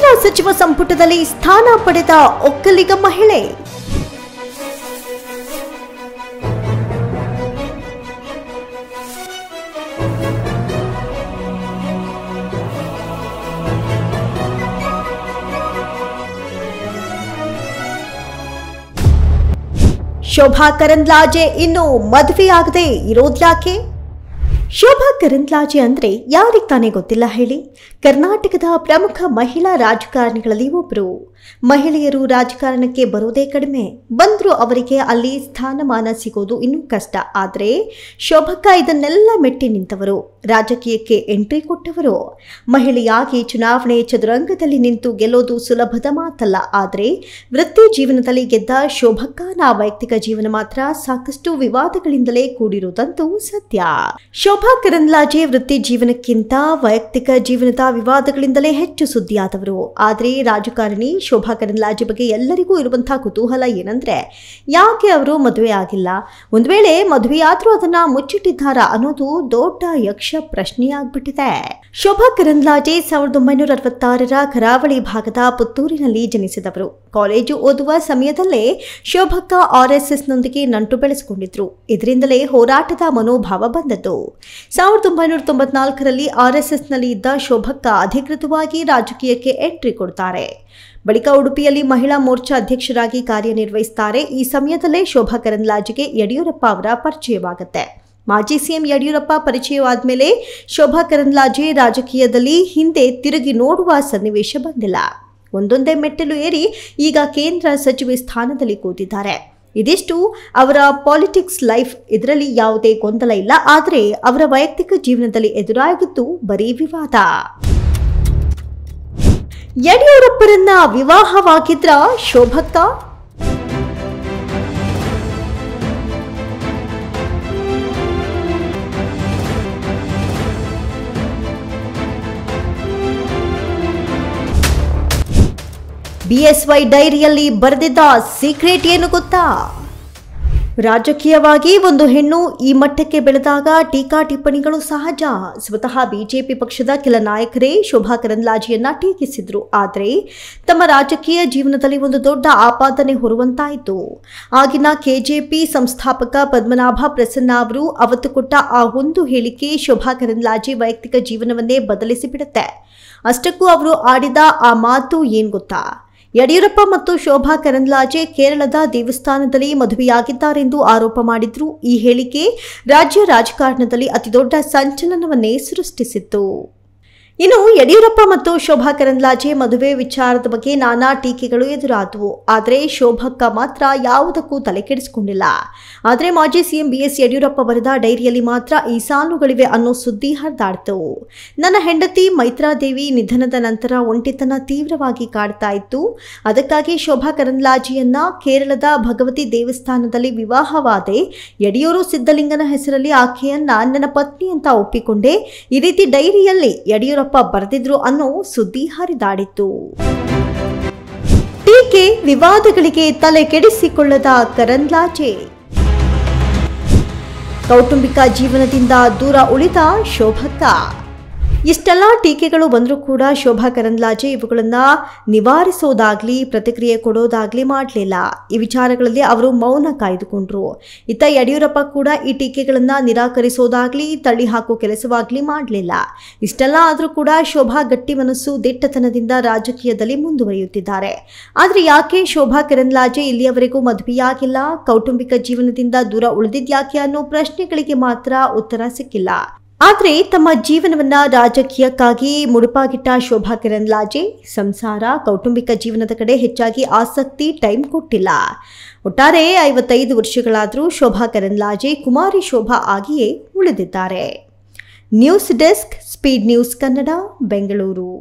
ಕೇಂದ್ರ ಸಚಿವ ಸಂಪುಟದಲ್ಲಿ ಸ್ಥಾನ ಪಡೆದ ಒಕ್ಕಲಿಗ ಮಹಿಳೆ. ಶೋಭಾ ಕರಂದ್ಲಾಜೆ ಇನ್ನು ಮದುವೆಯಾಗದೆ ಇರೋದ್ಯಾಕೆ? ಶೋಭಾ ಕರಂದ್ಲಾಜೆ ಅಂದ್ರೆ ಯಾರಿಗೆ ತಾನೇ ಗೊತ್ತಿಲ್ಲ ಹೇಳಿ. ಕರ್ನಾಟಕದ ಪ್ರಮುಖ ಮಹಿಳಾ ರಾಜಕಾರಣಿಗಳಲ್ಲಿ ಒಬ್ಬರು. ಮಹಿಳೆಯರು ರಾಜಕಾರಣಕ್ಕೆ ಬರೋದೇ ಕಡಿಮೆ, ಬಂದರೂ ಅವರಿಗೆ ಅಲ್ಲಿ ಸ್ಥಾನಮಾನ ಸಿಗೋದು ಇನ್ನೂ ಕಷ್ಟ. ಆದರೆ ಶೋಭಕ್ಕ ಇದನ್ನೆಲ್ಲ ಮೆಟ್ಟಿ ನಿಂತವರು, ರಾಜಕೀಯಕ್ಕೆ ಎಂಟ್ರಿ ಕೊಟ್ಟವರು. ಮಹಿಳೆಯಾಗಿ ಚುನಾವಣೆ ಚದುರಂಗದಲ್ಲಿ ನಿಂತು ಗೆಲ್ಲೋದು ಸುಲಭದ ಮಾತಲ್ಲ. ಆದರೆ ವೃತ್ತಿ ಜೀವನದಲ್ಲಿ ಗೆದ್ದ ಶೋಭಕ್ಕನ ವೈಯಕ್ತಿಕ ಜೀವನ ಮಾತ್ರ ಸಾಕಷ್ಟು ವಿವಾದಗಳಿಂದಲೇ ಕೂಡಿರುವುದಂತೂ ಸತ್ಯ. ಶೋಭಾ ಕರಂದ್ಲಾಜೆ ವೃತ್ತಿ ಜೀವನಕ್ಕಿಂತ ವೈಯಕ್ತಿಕ ಜೀವನದ ವಿವಾದಗಳಿಂದಲೇ ಹೆಚ್ಚು ಸುದ್ದಿಯಾದವರು. ಆದರೆ ರಾಜಕಾರಣಿ ಶೋಭಾ ಕರಂದ್ಲಾಜೆ ಬಗ್ಗೆ ಎಲ್ಲರಿಗೂ ಇರುವಂತಹ ಕುತೂಹಲ ಏನಂದ್ರೆ, ಯಾಕೆ ಅವರು ಮದುವೆ ಆಗಿಲ್ಲ, ಒಂದು ವೇಳೆ ಮದುವೆಯಾದ್ರೂ ಅದನ್ನ ಮುಚ್ಚಿಟ್ಟಿದ್ದಾರಾ ಅನ್ನೋದು ದೊಡ್ಡ ಯಕ್ಷ ಪ್ರಶ್ನೆಯಾಗ್ಬಿಟ್ಟಿದೆ. ಶೋಭಾ ಕರಂದ್ಲಾಜೆ 1966ರ ಕರಾವಳಿ ಭಾಗದ ಪುತ್ತೂರಿನಲ್ಲಿ ಜನಿಸಿದವರು. ಕಾಲೇಜು ಓದುವ ಸಮಯದಲ್ಲೇ ಶೋಭಕ್ಕ RSSನೊಂದಿಗೆ ನಂಟು ಬೆಳೆಸಿಕೊಂಡಿದ್ರು. ಇದರಿಂದಲೇ ಹೋರಾಟದ ಮನೋಭಾವ ಬಂದದ್ದು. 1994ರಲ್ಲಿ RSSನಲ್ಲಿ ಇದ್ದ ಶೋಭಕ್ಕ ಅಧಿಕೃತವಾಗಿ ರಾಜಕೀಯಕ್ಕೆ ಎಂಟ್ರಿ ಕೊಡ್ತಾರೆ. ಬಳಿಕ ಉಡುಪಿಯಲ್ಲಿ ಮಹಿಳಾ ಮೋರ್ಚಾ ಅಧ್ಯಕ್ಷರಾಗಿ ಕಾರ್ಯನಿರ್ವಹಿಸುತ್ತಾರೆ. ಈ ಸಮಯದಲ್ಲೇ ಶೋಭಾ ಕರಂದ್ಲಾಜೆಗೆ ಯಡಿಯೂರಪ್ಪ ಅವರ ಪರಿಚಯವಾಗುತ್ತೆ. ಮಾಜಿ ಸಿಎಂ ಯಡಿಯೂರಪ್ಪ ಪರಿಚಯವಾದ ಮೇಲೆ ಶೋಭಾ ಕರಂದ್ಲಾಜೆ ರಾಜಕೀಯದಲ್ಲಿ ಹಿಂದೆ ತಿರುಗಿ ನೋಡುವ ಸನ್ನಿವೇಶ ಬಂದಿಲ್ಲ. ಒಂದೊಂದೇ ಮೆಟ್ಟಲು ಏರಿ ಈಗ ಕೇಂದ್ರ ಸಚಿವೆ ಸ್ಥಾನದಲ್ಲಿ ಕೂತಿದ್ದಾರೆ. ಇದಿಷ್ಟು ಅವರ ಪಾಲಿಟಿಕ್ಸ್ ಲೈಫ್. ಇದರಲ್ಲಿ ಯಾವುದೇ ಗೊಂದಲ ಇಲ್ಲ. ಆದರೆ ಅವರ ವೈಯಕ್ತಿಕ ಜೀವನದಲ್ಲಿ ಎದುರಾಗಿದ್ದು ಬರೀ ವಿವಾದ. ಯಡಿಯೂರಪ್ಪರನ್ನ ವಿವಾಹವಾಗಿದ್ರ ಶೋಭಕ್ಕ? BSY ಡೈರಿಯಲ್ಲಿ ಬರೆದಿದ್ದ ಸೀಕ್ರೆಟ್ ಏನು ಗೊತ್ತಾ? ರಾಜಕೀಯವಾಗಿ ಒಂದು ಹೆಣ್ಣು ಈ ಮಟ್ಟಕ್ಕೆ ಬೆಳೆದಾಗ ಟೀಕಾ ಟಿಪ್ಪಣಿಗಳು ಸಹಜ. ಸ್ವತಃ ಬಿಜೆಪಿ ಪಕ್ಷದ ಕೆಲ ನಾಯಕರೇ ಶೋಭಾ ಕರಂದ್ಲಾಜೆಯನ್ನ ಟೀಕಿಸಿದ್ರು. ಆದರೆ ತಮ್ಮ ರಾಜಕೀಯ ಜೀವನದಲ್ಲಿ ಒಂದು ದೊಡ್ಡ ಆಪಾದನೆ ಹೊರುವಂತಾಯಿತು. ಆಗಿನ KJP ಸಂಸ್ಥಾಪಕ ಪದ್ಮನಾಭ ಪ್ರಸನ್ನ ಅವರು ಅವತ್ತು ಕೊಟ್ಟ ಆ ಒಂದು ಹೇಳಿಕೆ ಶೋಭಾ ಕರಂದ್ಲಾಜೆ ವೈಯಕ್ತಿಕ ಜೀವನವನ್ನೇ ಬದಲಿಸಿಬಿಡುತ್ತೆ. ಅಷ್ಟಕ್ಕೂ ಅವರು ಆಡಿದ ಆ ಮಾತು ಏನ್ ಗೊತ್ತಾ? ಯಡಿಯೂರಪ್ಪ ಮತ್ತು ಶೋಭಾ ಕರಂದ್ಲಾಜೆ ಕೇರಳದ ದೇವಸ್ಥಾನದಲ್ಲಿ ಮದುವೆಯಾಗಿದ್ದಾರೆಂದು ಆರೋಪ ಮಾಡಿದ್ರು. ಈ ಹೇಳಿಕೆ ರಾಜ್ಯ ರಾಜಕಾರಣದಲ್ಲಿ ಅತಿದೊಡ್ಡ ಸಂಚಲನವನ್ನೇ ಸೃಷ್ಟಿಸಿತ್ತು. ಇನ್ನು ಯಡಿಯೂರಪ್ಪ ಮತ್ತು ಶೋಭಾ ಕರಂದ್ಲಾಜೆ ಮದುವೆ ವಿಚಾರದ ಬಗ್ಗೆ ನಾನಾ ಟೀಕೆಗಳು ಎದುರಾದವು. ಆದರೆ ಶೋಭಕ್ಕ ಮಾತ್ರ ಯಾವುದಕ್ಕೂ ತಲೆ ಕೆಡಿಸಿಕೊಂಡಿಲ್ಲ. ಆದರೆ ಮಾಜಿ ಸಿಎಂ BS ಯಡಿಯೂರಪ್ಪ ಬರೆದ ಡೈರಿಯಲ್ಲಿ ಮಾತ್ರ ಈ ಸಾಲುಗಳಿವೆ ಅನ್ನೋ ಸುದ್ದಿ ಹರಿದಾಡ್ತು. ನನ್ನ ಹೆಂಡತಿ ಮೈತ್ರಾದೇವಿ ನಿಧನದ ನಂತರ ಒಂಟಿತನ ತೀವ್ರವಾಗಿ ಕಾಡ್ತಾ ಇತ್ತು. ಅದಕ್ಕಾಗಿ ಶೋಭಾ ಕರಂದ್ಲಾಜೆಯನ್ನ ಕೇರಳದ ಭಗವತಿ ದೇವಸ್ಥಾನದಲ್ಲಿ ವಿವಾಹವಾದೆ. ಯಡಿಯೂರು ಸಿದ್ದಲಿಂಗನ ಹೆಸರಲ್ಲಿ ಆಕೆಯನ್ನ ನನ್ನ ಪತ್ನಿ ಅಂತ ಒಪ್ಪಿಕೊಂಡೆ. ಈ ರೀತಿ ಡೈರಿಯಲ್ಲಿ ಯಡಿಯೂರಪ್ಪ ಬರೆದಿದ್ರು ಅನ್ನೋ ಸುದ್ದಿ ಹರಿದಾಡಿತ್ತು. ಟೀಕೆ ವಿವಾದಗಳಿಗೆ ತಲೆ ಕೆಡಿಸಿಕೊಳ್ಳದ ಕರಂದ್ಲಾಜೆ. ಕೌಟುಂಬಿಕ ಜೀವನದಿಂದ ದೂರ ಉಳಿದ ಶೋಭಕ್ಕ. ಇಷ್ಟೆಲ್ಲ ಟೀಕೆಗಳು ಬಂದರೂ ಕೂಡ ಶೋಭಾ ಕರಂದ್ಲಾಜೆ ಇವುಗಳನ್ನ ನಿವಾರಿಸೋದಾಗ್ಲಿ ಪ್ರತಿಕ್ರಿಯೆ ಕೊಡೋದಾಗ್ಲಿ ಮಾಡಲಿಲ್ಲ. ಈ ವಿಚಾರಗಳಲ್ಲಿ ಅವರು ಮೌನ ಕಾಯ್ದುಕೊಂಡ್ರು. ಇತ್ತ ಯಡಿಯೂರಪ್ಪ ಕೂಡ ಈ ಟೀಕೆಗಳನ್ನ ನಿರಾಕರಿಸೋದಾಗ್ಲಿ ತಳ್ಳಿ ಹಾಕೋ ಕೆಲಸವಾಗ್ಲಿ ಮಾಡಲಿಲ್ಲ. ಇಷ್ಟೆಲ್ಲ ಆದರೂ ಕೂಡ ಶೋಭಾ ಗಟ್ಟಿ ಮನಸ್ಸು ದಿಟ್ಟತನದಿಂದ ರಾಜಕೀಯದಲ್ಲಿ ಮುಂದುವರಿಯುತ್ತಿದ್ದಾರೆ. ಆದರೆ ಯಾಕೆ ಶೋಭಾ ಕರಂದ್ಲಾಜೆ ಇಲ್ಲಿಯವರೆಗೂ ಮದುವೆಯಾಗಿಲ್ಲ, ಕೌಟುಂಬಿಕ ಜೀವನದಿಂದ ದೂರ ಉಳಿದಿದ್ಯಾಕೆ ಅನ್ನೋ ಪ್ರಶ್ನೆಗಳಿಗೆ ಮಾತ್ರ ಉತ್ತರ ಸಿಕ್ಕಿಲ್ಲ. ಆದರೆ ತಮ್ಮ ಜೀವನವನ್ನ ರಾಜಕೀಯಕ್ಕಾಗಿ ಮುಡುಪಾಗಿಟ್ಟ ಶೋಭಾ ಕರಂದ್ಲಾಜೆ ಸಂಸಾರ ಕೌಟುಂಬಿಕ ಜೀವನದ ಕಡೆ ಹೆಚ್ಚಾಗಿ ಆಸಕ್ತಿ ಟೈಮ್ ಕೊಟ್ಟಿಲ್ಲ. ಒಟ್ಟಾರೆ 55 ವರ್ಷಗಳಾದರೂ ಶೋಭಾ ಕರಂದ್ಲಾಜೆ ಕುಮಾರಿ ಶೋಭಾ ಆಗಿಯೇ ಉಳಿದಿದ್ದಾರೆ. News desk, speed news Kannada, Bengaluru.